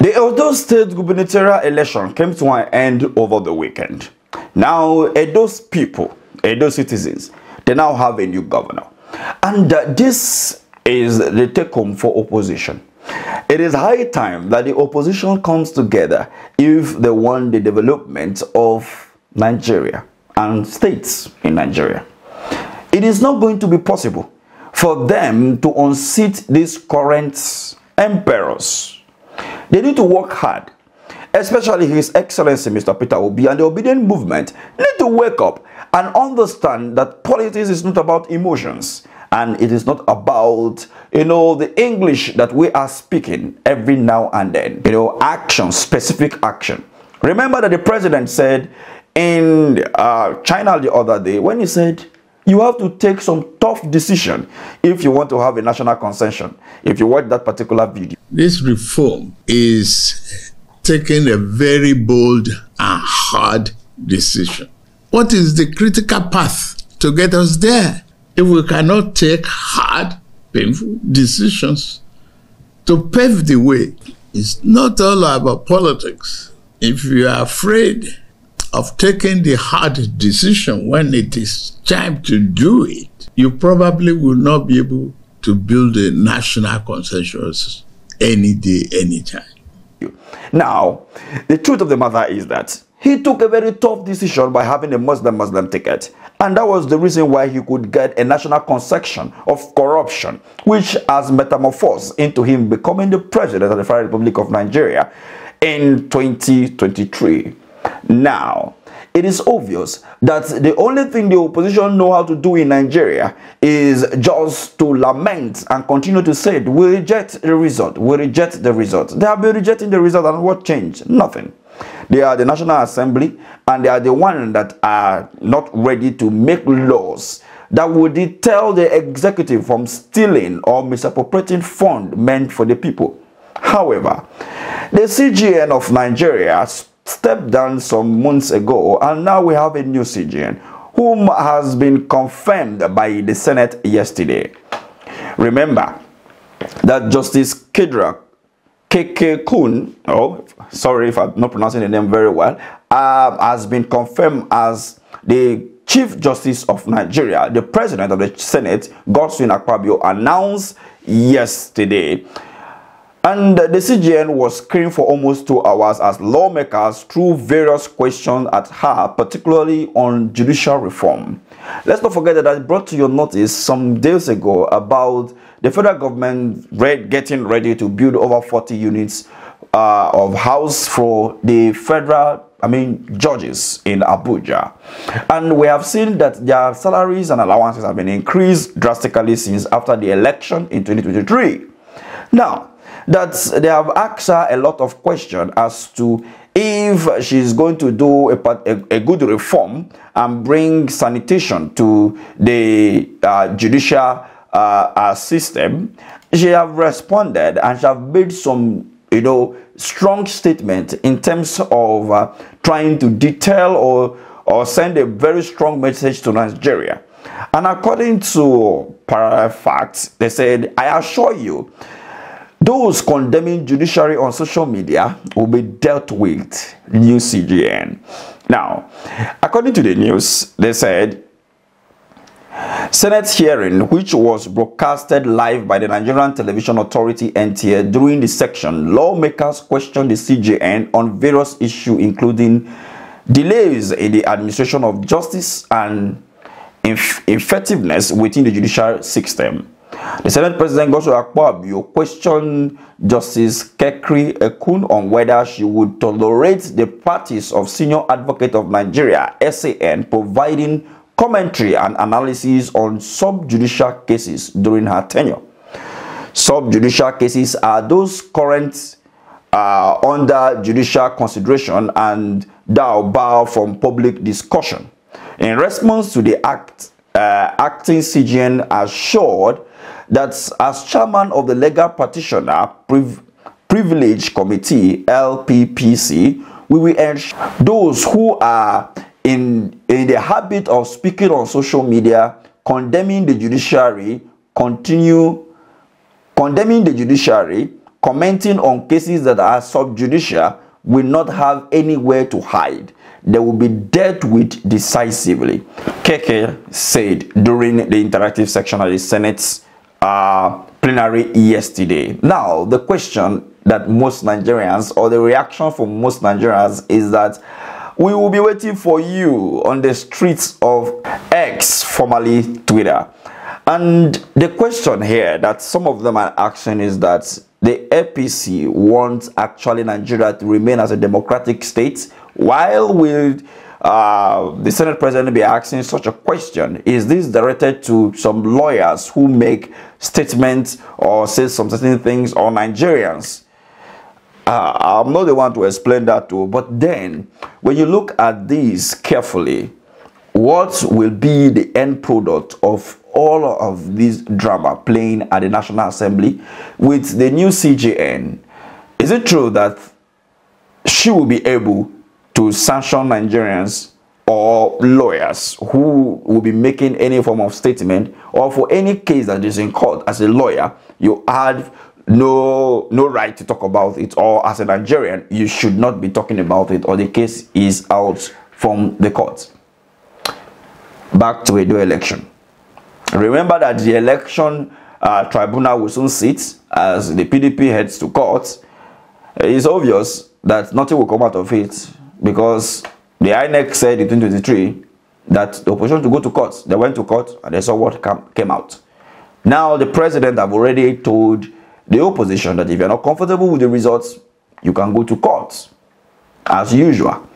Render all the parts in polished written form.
The Edo State gubernatorial election came to an end over the weekend. Now, Edo's people, Edo citizens, they now have a new governor. And this is the take-home for opposition. It is high time that the opposition comes together if they want the development of Nigeria and states in Nigeria. It is not going to be possible for them to unseat these current emperors. They need to work hard, especially His Excellency Mr. Peter Obi and the Obedient Movement need to wake up and understand that politics is not about emotions and it is not about, the English that we are speaking every now and then. Action, specific action. Remember that the president said in China the other day when he said, you have to take some tough decision if you want to have a national consensus. If you watch that particular video. This reform is taking a very bold and hard decision. What is the critical path to get us there? If we cannot take hard, painful decisions to pave the way, it's not all about politics. If you are afraid of taking the hard decision when it is time to do it, you probably will not be able to build a national consensus any day, anytime. Now, the truth of the matter is that he took a very tough decision by having a Muslim ticket. And that was the reason why he could get a national conception of corruption, which has metamorphosed into him becoming the president of the Federal Republic of Nigeria in 2023. Now, it is obvious that the only thing the opposition know how to do in Nigeria is just to lament and continue to say, we reject the result, we reject the result. They have been rejecting the result, and what changed? Nothing. They are the National Assembly, and they are the ones that are not ready to make laws that would deter the executive from stealing or misappropriating funds meant for the people. However, the C.J.N of Nigeria stepped down some months ago, and now we have a new C.J.N whom has been confirmed by the Senate yesterday. Remember that Justice KEKERE-EKUN, sorry if I'm not pronouncing the name very well, has been confirmed as the Chief Justice of Nigeria. The President of the Senate, Godswin Akpabio, announced yesterday. And the C.J.N was screened for almost 2 hours as lawmakers threw various questions at her, particularly on judicial reform. Let's not forget that I brought to your notice some days ago about the federal government getting ready to build over 40 units of house for the judges in Abuja. And we have seen that their salaries and allowances have been increased drastically since after the election in 2023. Now, that they have asked her a lot of questions as to if she's going to do a good reform and bring sanitation to the judicial system. She have responded and she have made some strong statement in terms of trying to detail or send a very strong message to Nigeria. And according to Parallel Facts, they said, I assure you, those condemning judiciary on social media will be dealt with, new C.J.N. Now, according to the news, they said, Senate hearing, which was broadcasted live by the Nigerian Television Authority NTA during the section, lawmakers questioned the C.J.N on various issues including delays in the administration of justice and effectiveness within the judicial system. The Senate President Godswin Akpabio questioned Justice KEKERE-EKUN on whether she would tolerate the practice of Senior Advocate of Nigeria, SAN, providing commentary and analysis on sub-judicial cases during her tenure. Sub-judicial cases are those current under judicial consideration and bar from public discussion. In response to the acting C.J.N assured that as chairman of the Legal Practitioner Privilege Committee, LPPC, we will ensure those who are in the habit of speaking on social media, condemning the judiciary, commenting on cases that are sub-judicial will not have anywhere to hide. They will be dealt with decisively, Keke said during the interactive section of the Senate's plenary yesterday. Now, the question that most Nigerians, or the reaction from most Nigerians, is that we will be waiting for you on the streets of X, formerly Twitter. And the question here that some of them are asking is that the APC wants actually Nigeria to remain as a democratic state. While will the Senate President be asking such a question? Is this directed to some lawyers who make statements or say some certain things on Nigerians? I'm not the one to explain that to, but then when you look at this carefully, what will be the end product of all of this drama playing at the National Assembly with the new C.J.N? Is it true that she will be able to sanction Nigerians or lawyers who will be making any form of statement, or for any case that is in court as a lawyer, you have no right to talk about it, or as a Nigerian, you should not be talking about it, or the case is out from the court? Back to a new election. Remember that the election tribunal will soon sit as the PDP heads to court. It's obvious that nothing will come out of it, because the INEC said in 2023 that the opposition to go to court. They went to court and they saw what came out. Now the president have already told the opposition that if you're not comfortable with the results, you can go to court as usual.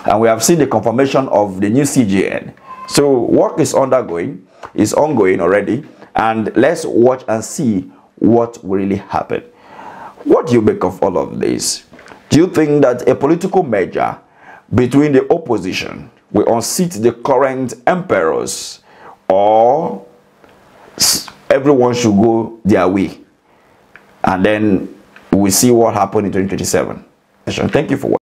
And we have seen the confirmation of the new C.J.N. So work is ongoing already, and let's watch and see what will really happen. What do you make of all of this? Do you think that a political merger between the opposition will unseat the current emperors, or everyone should go their way, and then we'll see what happens in 2027? Thank you for watching.